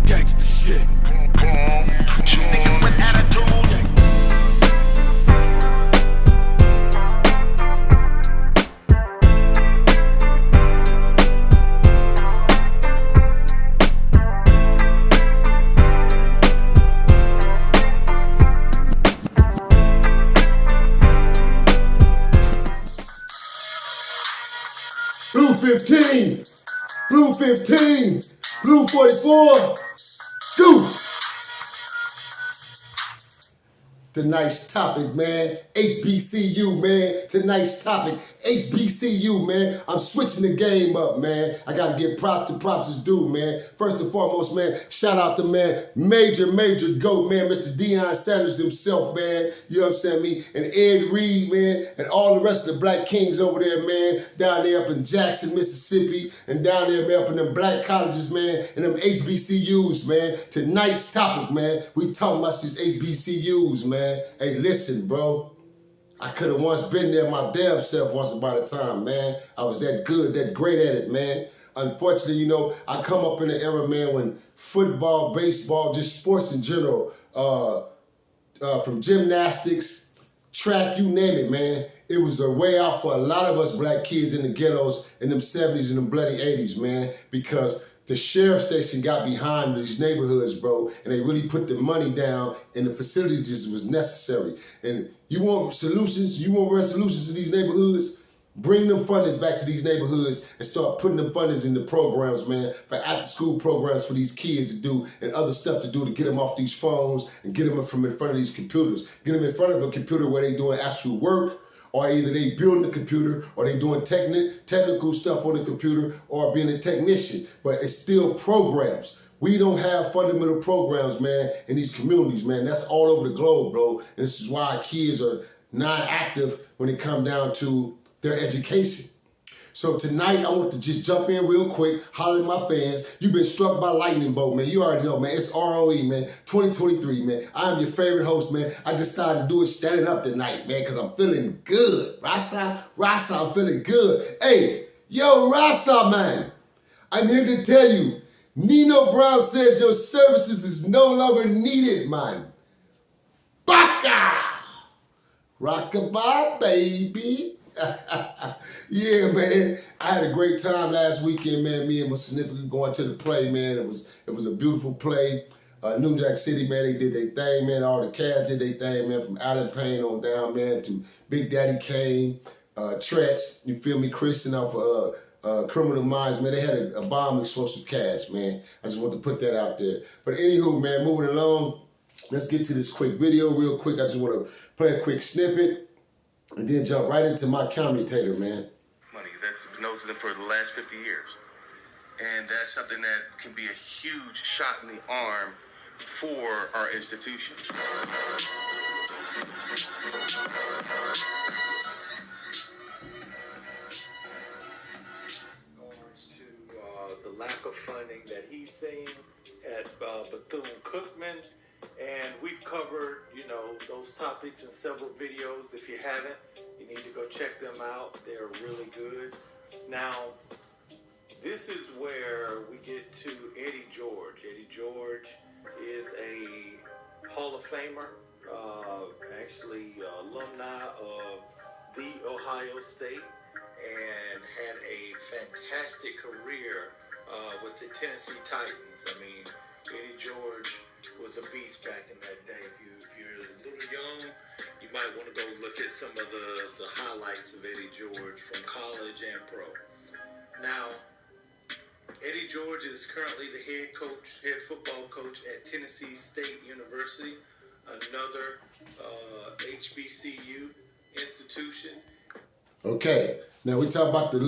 Gangsta shit. Two niggas with attitude. Blue 15, Blue 15, Blue 44, go! Tonight's topic, man, HBCU, man. Tonight's topic, HBCU, man. I'm switching the game up, man. I gotta give props to props is due, man. First and foremost, man, shout out to, man, major GOAT, man, Mr. Deion Sanders himself, man. You know what I'm saying, me? And Ed Reed, man, and all the rest of the Black Kings over there, man. Down there up in Jackson, Mississippi, and down there, man, up in them black colleges, man, and them HBCUs, man. Tonight's topic, man, we talking about these HBCUs, man. Hey, listen, bro. I could have once been there my damn self once upon a time, man. I was that good, that great at it, man. Unfortunately, you know, I come up in an era, man, when football, baseball, just sports in general, from gymnastics, track, you name it, man. It was a way out for a lot of us black kids in the ghettos in them 70s and them bloody 80s, man, because the sheriff station got behind these neighborhoods, bro, and they really put the money down and the facilities was necessary. And you want solutions, you want resolutions to these neighborhoods? Bring them fundings back to these neighborhoods and start putting them fundings in the programs, man, for after-school programs for these kids to do and other stuff to do to get them off these phones and get them from in front of these computers. Get them in front of a computer where they doing actual work, or either they building the computer or they doing technical stuff on the computer or being a technician, but it's still programs. We don't have fundamental programs, man, in these communities, man. That's all over the globe, bro. And this is why kids are non-active when it comes down to their education. So tonight, I want to just jump in real quick, holler at my fans. You've been struck by lightning bolt, man. You already know, man. It's R.O.E, man. 2023, man. I'm your favorite host, man. I decided to do it standing up tonight, man, because I'm feeling good. Rasa, I'm feeling good. Hey, yo, Rasa, man. I'm here to tell you, Nino Brown says your services is no longer needed, man. Baka! Rockabye, baby. Yeah, man. I had a great time last weekend, man. Me and my significant going to the play, man. It was a beautiful play. New Jack City, man, they did their thing, man. All the cast did their thing, man, from Alan Payne on down, man, to Big Daddy Kane, Tretch, you feel me, Christian off Criminal Minds, man. They had a bomb explosive cast, man. I just want to put that out there. But anywho, man, moving along, let's get to this quick video real quick. I just want to play a quick snippet and then jump right into my commutator, man. Money that's been known to them for the last 50 years. And that's something that can be a huge shot in the arm for our institutions. The lack of funding that he's seeing at Bethune-Cookman, and we've covered, you know, those topics in several videos. If you haven't, you need to go check them out. They're really good. Now, this is where we get to Eddie George. Eddie George is a Hall of Famer, actually alumni of the Ohio State, and had a fantastic career with the Tennessee Titans. I mean, Eddie George was a beast back in that day. If you're a little young, you might want to go look at some of the highlights of Eddie George from college and pro. Now, Eddie George is currently the head football coach at Tennessee State University, another HBCU institution. Okay, now we talk about the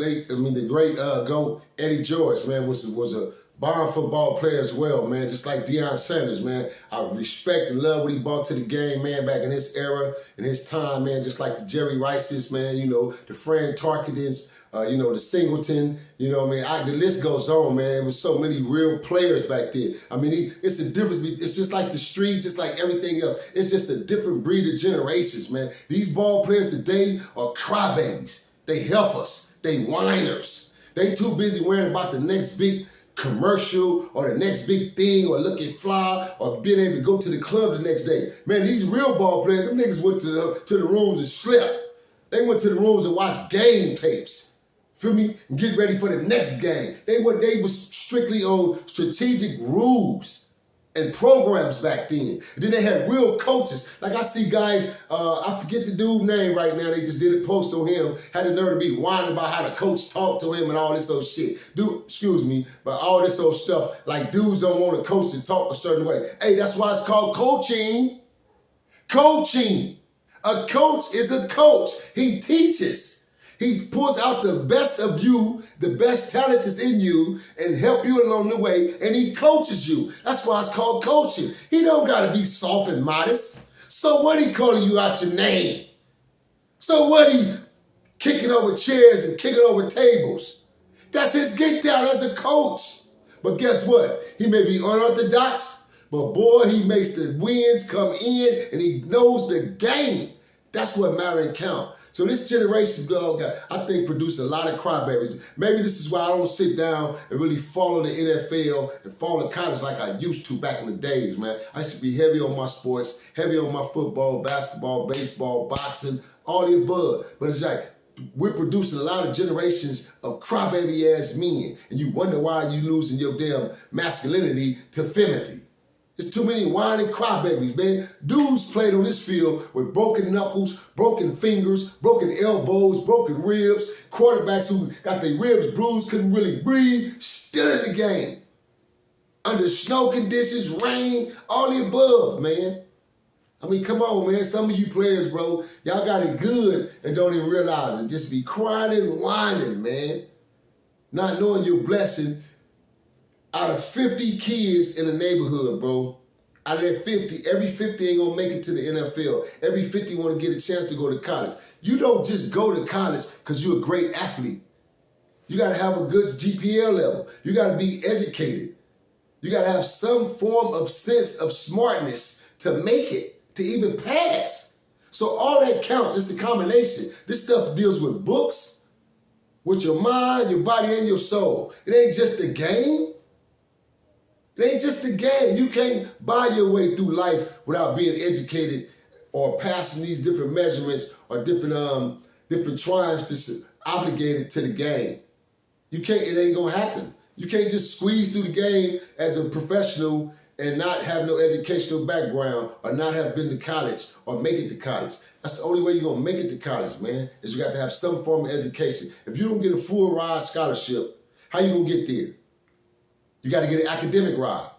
great GOAT Eddie George, man, was a bomb football player as well, man, just like Deion Sanders, man. I respect and love what he brought to the game, man, back in his era, in his time, man, just like the Jerry Rices, man, you know, the Fran Tarketons, you know, the Singleton, you know what I mean? The list goes on, man. There was so many real players back then. I mean, it's a difference. It's just like the streets. It's like everything else. It's just a different breed of generations, man. These ball players today are crybabies. They heifers. They whiners. They too busy worrying about the next big commercial or the next big thing or looking fly or being able to go to the club the next day. Man, these real ball players, them niggas went to the rooms and slept. They went to the rooms and watched game tapes. Feel me? And get ready for the next game. They was strictly on strategic rules and programs back then. And then they had real coaches. Like I see guys, I forget the dude's name right now. They just did a post on him. Had the nerve to be whining about how the coach talked to him and all this old shit. Dude, excuse me, but all this old stuff, like dudes don't want a coach to talk a certain way. Hey, that's why it's called coaching. Coaching. A coach is a coach. He teaches. He pulls out the best of you, the best talent that's in you, and help you along the way, and he coaches you. That's why it's called coaching. He don't gotta be soft and modest. So what he calling you out your name? So what he kicking over chairs and kicking over tables? That's his get down as a coach. But guess what? He may be unorthodox, but boy, he makes the wins come in, and he knows the game. That's what matters and count. So this generation, dog, I think, produced a lot of crybabies. Maybe this is why I don't sit down and really follow the NFL and follow college like I used to back in the days, man. I used to be heavy on my sports, heavy on my football, basketball, baseball, boxing, all the above. But it's like we're producing a lot of generations of crybaby-ass men, and you wonder why you losing your damn masculinity to femininity. There's too many whining crybabies, man. Dudes played on this field with broken knuckles, broken fingers, broken elbows, broken ribs, quarterbacks who got their ribs bruised, couldn't really breathe, still in the game. Under snow conditions, rain, all the above, man. I mean, come on, man. Some of you players, bro, y'all got it good and don't even realize it. Just be crying and whining, man. Not knowing your blessing. Out of 50 kids in the neighborhood, bro, out of that 50, every 50 ain't gonna make it to the NFL. Every 50 wanna get a chance to go to college. You don't just go to college because you're a great athlete. You gotta have a good GPA level. You gotta be educated. You gotta have some form of sense of smartness to make it, to even pass. So all that counts, it's a combination. This stuff deals with books, with your mind, your body, and your soul. It ain't just a game. It ain't just a game. You can't buy your way through life without being educated or passing these different measurements or different triumphs to obligated to the game. You can't, it ain't gonna happen. You can't just squeeze through the game as a professional and not have no educational background or not have been to college or make it to college. That's the only way you're gonna make it to college, man, is you got to have some form of education. If you don't get a full ride scholarship, how you gonna get there? You got to get an academic ride.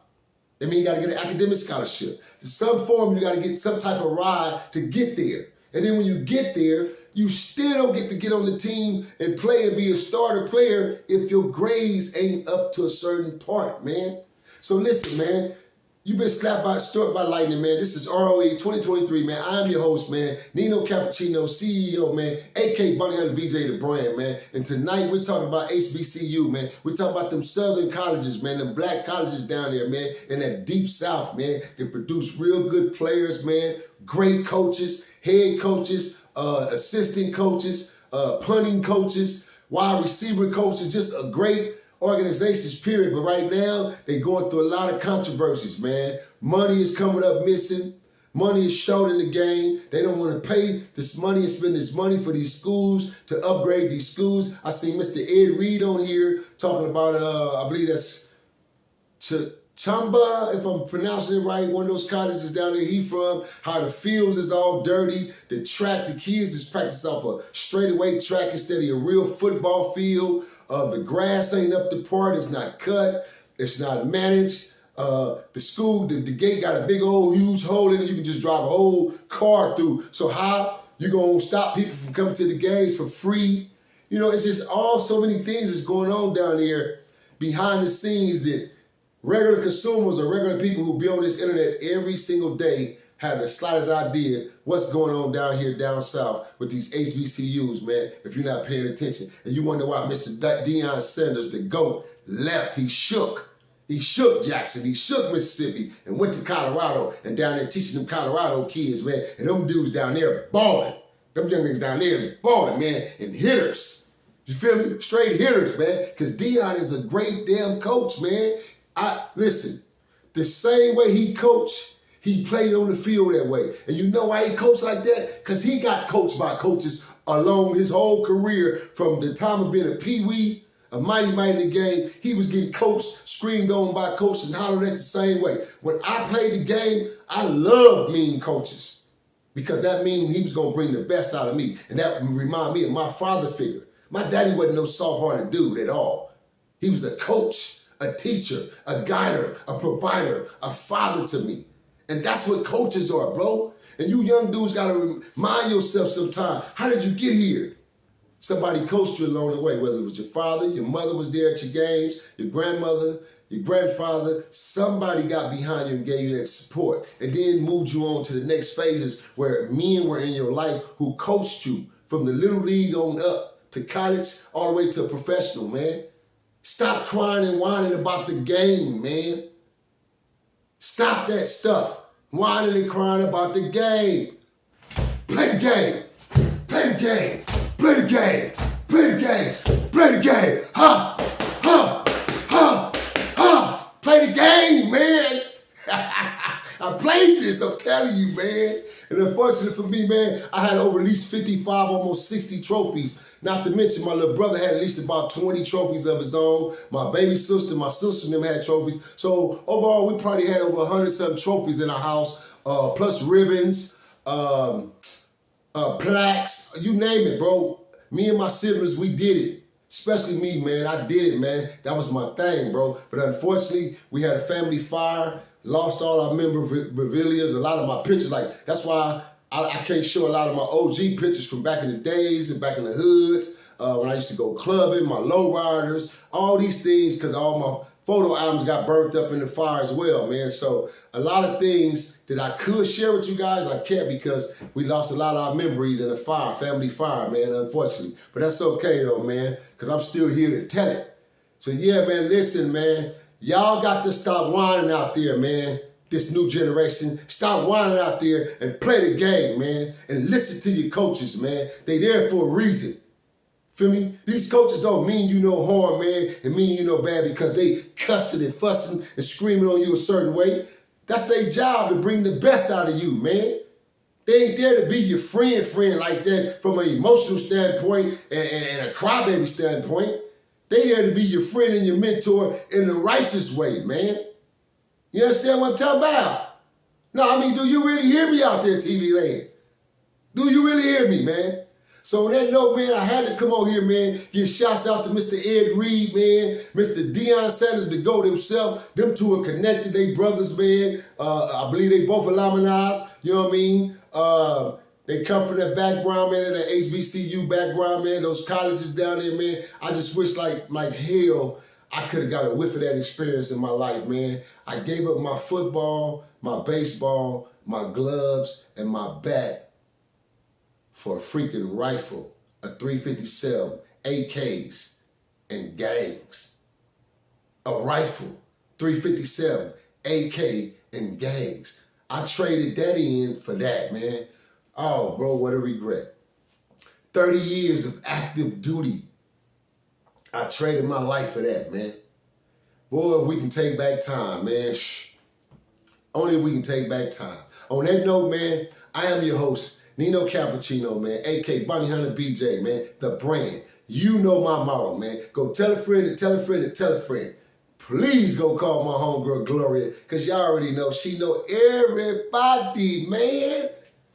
That means you got to get an academic scholarship. In some form, you got to get some type of ride to get there. And then when you get there, you still don't get to get on the team and play and be a starter player if your grades ain't up to a certain part, man. So listen, man. You've been struck by lightning, man. This is R.O.E. 2023, man. I'm your host, man. Nino Cappucino, CEO, man. A.K. Bunny Hunter BJ, the brand, man. And tonight we're talking about HBCU, man. We're talking about them southern colleges, man. Them black colleges down there, man. In that deep south, man. They produce real good players, man. Great coaches, head coaches, assistant coaches, punting coaches, wide receiver coaches. Just a great organizations, period. But right now, they're going through a lot of controversies, man. Money is coming up missing. Money is short in the game. They don't want to pay this money and spend this money for these schools to upgrade these schools. I see Mr. Ed Reed on here talking about, I believe that's Chamba, if I'm pronouncing it right, one of those colleges down there he from, how the fields is all dirty, the track, the kids is practicing off a straightaway track instead of a real football field. The grass ain't up to par, it's not cut, it's not managed. The school, the gate got a big old huge hole in it, you can just drive a whole car through. So how you gonna stop people from coming to the games for free? You know, it's just so many things that's going on down here behind the scenes that regular consumers or regular people who be on this internet every single day have the slightest idea what's going on down here, down south with these HBCUs, man, if you're not paying attention. And you wonder why Mr. Deion Sanders, the GOAT, left. He shook. He shook Jackson. He shook Mississippi and went to Colorado and down there teaching them Colorado kids, man. And them dudes down there balling. Them young niggas down there is balling, man, and hitters. You feel me? Straight hitters, man. Because Deion is a great damn coach, man. Listen, the same way he coached, he played on the field that way. And you know why he coached like that? Because he got coached by coaches along his whole career. From the time of being a peewee, a mighty in the game, he was getting coached, screamed on by coaches, and hollered at the same way. When I played the game, I loved mean coaches because that means he was going to bring the best out of me. And that remind me of my father figure. My daddy wasn't no soft-hearted dude at all. He was a coach, a teacher, a guider, a provider, a father to me. And that's what coaches are, bro. And you young dudes got to remind yourself sometime, how did you get here? Somebody coached you along the way, whether it was your father, your mother was there at your games, your grandmother, your grandfather, somebody got behind you and gave you that support and then moved you on to the next phases where men were in your life who coached you from the little league on up to college all the way to a professional, man. Stop crying and whining about the game, man. Stop that stuff. Whining and crying about the game. Play the game. Play the game. Play the game. Play the game. Play the game. Ha! Ha! Ha! Ha! Play the game, man. I played this, I'm telling you, man. And unfortunately for me, man, I had over at least 55, almost 60 trophies. Not to mention my little brother had at least about 20 trophies of his own. My baby sister, my sister and them had trophies. So overall, we probably had over 100-something trophies in our house, plus ribbons, plaques, you name it, bro. Me and my siblings, we did it. Especially me, man. I did it, man. That was my thing, bro. But unfortunately, we had a family fire, lost all our memorabilia, a lot of my pictures. Like, that's why I can't show a lot of my OG pictures from back in the days and back in the hoods, when I used to go clubbing, my lowriders, all these things, because all my photo albums got burnt up in the fire as well, man. So a lot of things that I could share with you guys, I can't because we lost a lot of our memories in the fire, family fire, man, unfortunately. But that's okay, though, man, because I'm still here to tell it. So, yeah, man, listen, man. Y'all got to stop whining out there, man. This new generation, stop whining out there and play the game, man. And listen to your coaches, man. They there for a reason. Feel me? These coaches don't mean you no harm, man, and mean you no bad because they cussing and fussing and screaming on you a certain way. That's their job to bring the best out of you, man. They ain't there to be your friend like that from an emotional standpoint and a crybaby standpoint. They there to be your friend and your mentor in the righteous way, man. You understand what I'm talking about? No, I mean, do you really hear me out there, TV land? Do you really hear me, man? So on that note, man, I had to come on here, man, give shouts out to Mr. Ed Reed, man, Mr. Deion Sanders, the GOAT himself. Them two are connected, they brothers, man. I believe they both alumni, you know what I mean? They come from that background, man, that HBCU background, man, those colleges down there, man. I just wish like hell I could have got a whiff of that experience in my life, man. I gave up my football, my baseball, my gloves, and my bat for a freaking rifle, a .357, AKs, and gangs. A rifle, .357, AK, and gangs. I traded that in for that, man. Oh, bro, what a regret. 30 years of active duty. I traded my life for that, man. Boy, if we can take back time, man. Only if we can take back time. On that note, man, I am your host, Nino Cappucino, man, a.k.a. Bonnie Hunter BJ, man, the brand. You know my motto, man. Go tell a friend and tell a friend and tell a friend. Please go call my homegirl Gloria, because y'all already know she know everybody, man.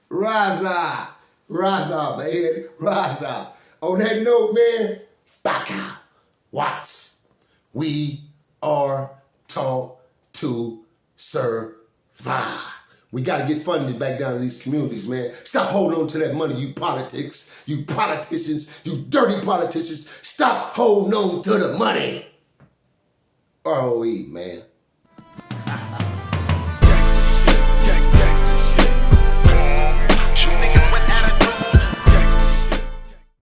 Raza, man, Raza. On that note, man, back out. Watts. We are taught to survive. We got to get funded back down in these communities, man. Stop holding on to that money, you politics, you politicians, you dirty politicians. Stop holding on to the money. R.O.E, man.